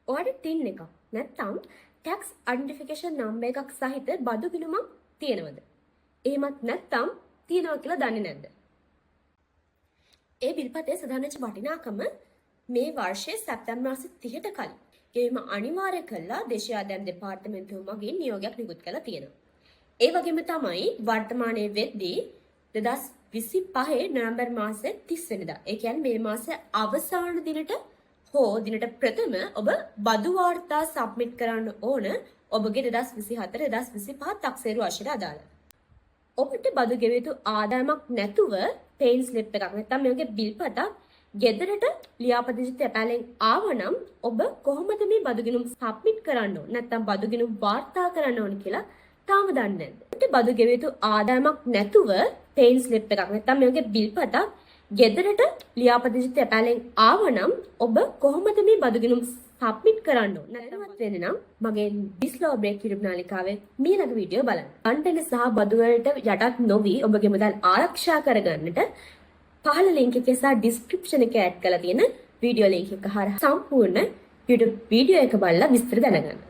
ඔයාලට ටින් එකක් නැත්නම් tax identification number එකක් සහිත බදු ගිණුමක් තියෙනවද? එහෙමත් නැත්නම් තියෙනවා කියලා දන්නේ නැද්ද? ඒ බිල්පතේ සඳහන් වෙච්ච වටිනාකම මේ වර්ෂයේ සැප්තැම්බර් මාසේ 30ට කලින් ගෙවීම අනිවාර්ය කළා දේශීය ආදායම් දෙපාර්තමේන්තුව මගින් නියෝගයක් නිකුත් කළා තියෙනවා. ඒ වගේම තමයි වර්තමානයේ වෙද්දී 2025 නොවැම්බර් මාසේ 30 වෙනිදා. ඒ කියන්නේ මේ මාසේ අවසාන දිනට හෝ දිනට ප්‍රථම ඔබ බදු වාර්තා සබ්මිට් කරන්න ඕන ඔබගේ 2024 2025 තක්සේරු වර්ෂයට අදාළ. ඔබට බදු ගෙවිය යුතු ආදායමක් නැතුව පේන් ස්ලිප් එකක් නැත්නම් මේ වගේ බිල්පතක් ගෙදරට ලියාපදිංචි තැපෑලෙන් ආවනම් ඔබ කොහොමද මේ බදු ගිණුම් සබ්මිට් කරන්න ඕන නැත්නම් බදු ගිණුම් වාර්තා කරන්න ඕන කියලා තාම දන්නේ නැද්ද? ඔබට බදු ගෙවිය යුතු ආදායමක් නැතුව පේන් ස්ලිප් එකක් නැත්නම් මේ වගේ බිල්පතක් ගෙදරට ලියාපදිංචි තැපෑලෙන් ආවනම් ඔබ කොහොමද මේ බදු ගිණුම් සබ්මිට් කරන්න ඕන? නැත්නම් වෙන්නේ නම් මගේ ඩිස්ලෝ බ්‍රේක් YouTube නාලිකාවේ ඊළඟ වීඩියෝ බලන්න. කන්ටෙන්ට් සහ බදු වලට යටත් නොවි ඔබගේ මුදල් ආරක්ෂා කරගන්නට පහළ ලින්ක් එකේ සහ ඩිස්ක්‍රිප්ෂන් එකේ ඇඩ් කරලා තියෙන වීඩියෝ ලින්ක් එක හරහා සම්පූර්ණ YouTube වීඩියෝ එක බලලා විස්තර දැනගන්න.